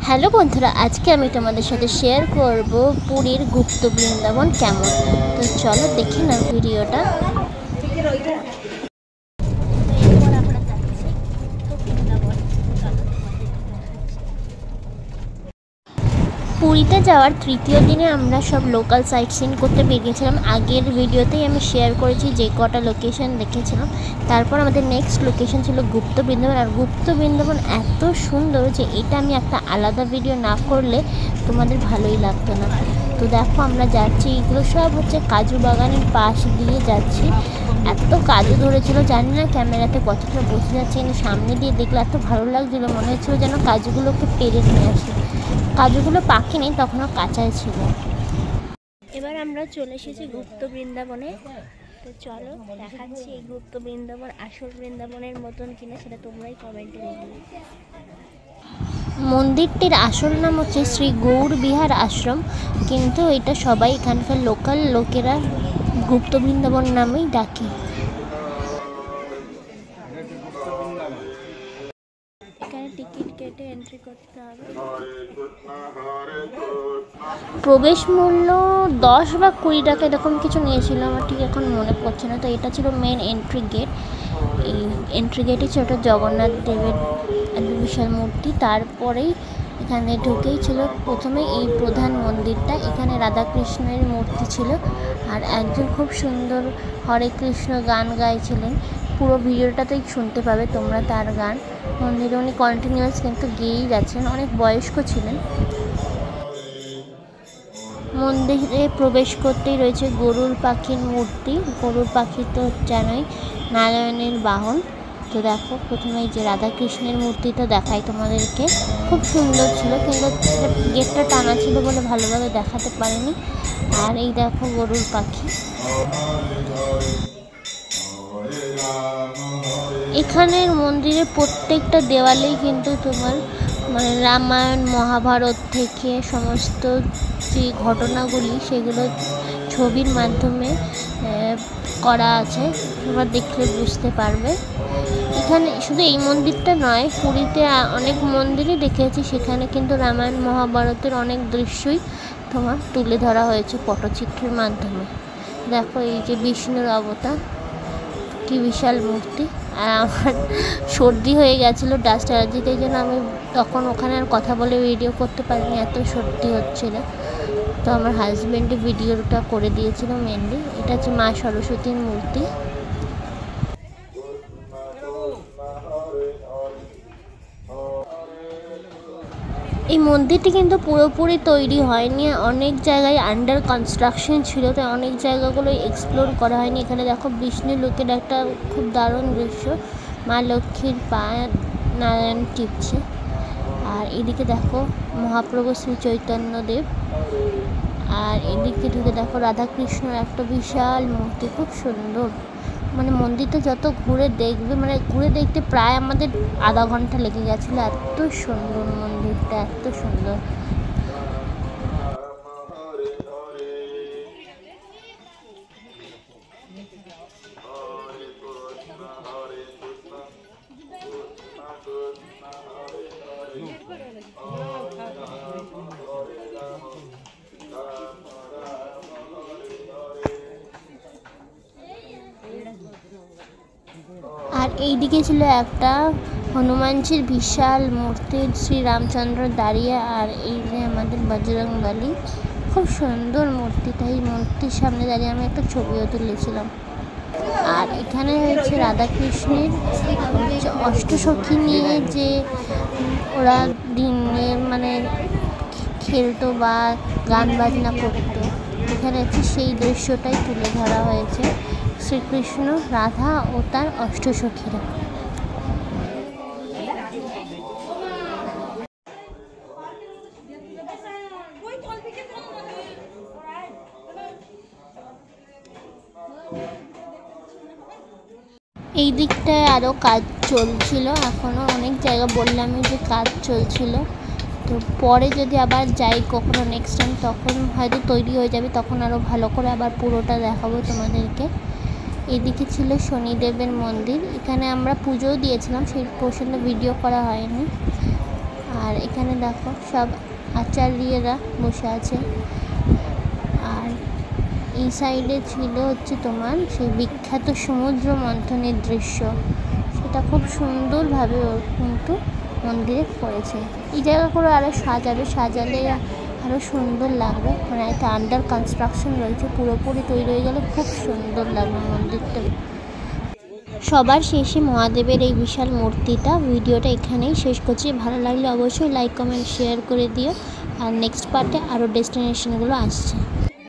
Hello বন্ধুরা, আজকে আমি তোমাদের সাথে শেয়ার করব পুরীর গুপ্ত বৃন্দাবন কেমন। তো চলো দেখি না ভিডিওটা। পুরীতে যাওয়ার তৃতীয় দিনে আমরা সব লোকাল সাইট সিন করতে বেরিয়েছিলাম। আগের ভিডিওতেই আমি শেয়ার করেছি যে কটা লোকেশন দেখেছিলাম। তারপর আমাদের নেক্সট লোকেশন ছিল গুপ্ত বৃন্দাবন। আর গুপ্ত বৃন্দাবন এত সুন্দর যে এটা আমি একটা আলাদা ভিডিও না করলে তোমাদের ভালোই লাগতো না। তো দেখো আমরা যাচ্ছি, এগুলো সব হচ্ছে কাজু বাগানের পাশ দিয়ে যাচ্ছি। এত কাজু ধরেছিল, জানি না ক্যামেরাতে কতটা বোঝা যাচ্ছে, কিন্তু সামনে দিয়ে দেখলে এত ভালো লাগছিলো, মনে হচ্ছিলো যেন কাজুগুলোকে পেরে নিয়ে আসি। কাজুগুলো পাকেনি, তখনও কাঁচাই ছিল। এবার আমরা চলে এসেছি গুপ্ত বৃন্দাবনে। তো চলো দেখাচ্ছি এই গুপ্ত বৃন্দাবন আসল বৃন্দাবনের মতন কিনা, সেটা তোমরাই কমেন্টে লিখবে। মন্দিরটির আসল নাম হচ্ছে শ্রী গৌর বিহার আশ্রম, কিন্তু এটা সবাই এখানকার লোকাল লোকেরা গুপ্ত বৃন্দাবন নামেই ডাকে। টিকিট কেটে এন্ট্রি করতে হবে। প্রবেশ মূল্য 10 বা 20 টাকা এরকম কিছু নিয়েছিল, আমার ঠিক এখন মনে পড়ছে না। তো এটা ছিল মেন এন্ট্রি গেট। এই এন্ট্রি গেটে ছিল জগন্নাথ দেবের একদম বিশাল মূর্তি। তারপরেই এখানে ঢুকেই ছিল প্রথমে এই প্রধান মন্দিরটা। এখানে রাধাকৃষ্ণের মূর্তি ছিল, আর একজন খুব সুন্দর হরে কৃষ্ণ গান গাইছিলেন। পুরো ভিডিওটাতেই শুনতে পাবে তোমরা তার গান। মন্দিরে উনি কন্টিনিউয়াস কিন্তু গেয়েই যাচ্ছেন, অনেক বয়স্ক ছিলেন। মন্দিরে প্রবেশ করতেই রয়েছে গরুর পাখির মূর্তি। গরুর পাখি তো জানোই নারায়ণের বাহন। তো দেখো প্রথমে যে রাধাকৃষ্ণের মূর্তিটা দেখাই তোমাদেরকে, খুব সুন্দর ছিল, কিন্তু গেটটা টানা ছিল বলে ভালোভাবে দেখাতে পারিনি। আর এই দেখো গরুর পাখি। এখানের মন্দিরের প্রত্যেকটা দেওয়ালেই কিন্তু তোমার মানে রামায়ণ মহাভারত থেকে সমস্ত যে ঘটনাগুলি সেগুলো ছবির মাধ্যমে করা আছে, তোমরা দেখলে বুঝতে পারবে। এখানে শুধু এই মন্দিরটা নয়, পুরীতে অনেক মন্দিরই দেখেছি, সেখানে কিন্তু রামায়ণ মহাভারতের অনেক দৃশ্যই তোমার তুলে ধরা হয়েছে পটচিত্রের মাধ্যমে। দেখো এই যে বিষ্ণুর অবতার, কি বিশাল মূর্তি। আর আমার সর্দি হয়ে গেছিলো ডাস্ট অ্যালার্জিতে, এই জন্য আমি তখন ওখানে আর কথা বলে ভিডিও করতে পারিনি, এত সর্দি হচ্ছিলো। তো আমার হাজব্যান্ডই ভিডিওটা করে দিয়েছিল মেনলি। এটা হচ্ছে মা সরস্বতীর মূর্তি। এই মন্দিরটি কিন্তু পুরোপুরি তৈরি হয়নি, অনেক জায়গায় আন্ডার কনস্ট্রাকশন ছিল, তাই অনেক জায়গাগুলো এক্সপ্লোর করা হয়নি। এখানে দেখো বিষ্ণু লোকের একটা খুব দারুণ দৃশ্য, মা লক্ষ্মীর পা নারায়ণ টিপছে। আর এদিকে দেখো মহাপ্রভু শ্রী চৈতন্যদেব। আর এদিকে ঢুকে দেখো রাধাকৃষ্ণর একটা বিশাল মূর্তি, খুব সুন্দর। মানে মন্দিরটা যত ঘুরে দেখবে, মানে ঘুরে দেখতে প্রায় আমাদের আধা ঘন্টা লেগে গেছিলো, এত সুন্দর মন্দিরটা, এত সুন্দর। আর এইদিকে ছিল একটা হনুমানজির বিশাল মূর্তি, শ্রীরামচন্দ্র দাঁড়িয়ে। আর এই যে আমাদের বজরংবলী, খুব সুন্দর মূর্তিটা। এই মূর্তির সামনে দাঁড়িয়ে আমি একটা ছবিও তুলেছিলাম। আর এখানে হচ্ছে রাধাকৃষ্ণের অষ্টসখী নিয়ে যে ওরা দিনে মানে খেলতো বা গান বাজনা করতো, এখানে হচ্ছে সেই দৃশ্যটাই তুলে ধরা হয়েছে, শ্রীকৃষ্ণ, রাধা ও তার অষ্টসখীরা। এই দিকটায় আরও কাজ চলছিল, এখনও অনেক জায়গা বললামই যে কাজ চলছিল। তো পরে যদি আবার যাই কখনো নেক্সট টাইম, তখন হয়তো তৈরি হয়ে যাবে, তখন আরও ভালো করে আবার পুরোটা দেখাবো তোমাদেরকে। এদিকে ছিল শনিদেবের মন্দির, এখানে আমরা পুজোও দিয়েছিলাম, সেই পোর্শনে ভিডিও করা হয়নি। আর আর এখানে দেখো সব আচার্যরা বসে আছে। আর এই সাইডে ছিল হচ্ছে তোমার সেই বিখ্যাত সমুদ্র মন্থনের দৃশ্য, সেটা খুব সুন্দরভাবে কিন্তু মন্দিরে করেছে। এই জায়গাগুলো আরও সাজালে আরও সুন্দর লাগবে, মানে একটা আন্ডার কনস্ট্রাকশন রয়েছে, পুরোপুরি তৈরি হয়ে গেলে খুব সুন্দর লাগবে মন্দিরটা। সবার শেষে মহাদেবের এই বিশাল মূর্তিটা। ভিডিওটা এখানেই শেষ করছি। ভালো লাগলে অবশ্যই লাইক কমেন্ট শেয়ার করে দিও। আর নেক্সট পার্টে আরও ডেস্টিনেশনগুলো আসছে।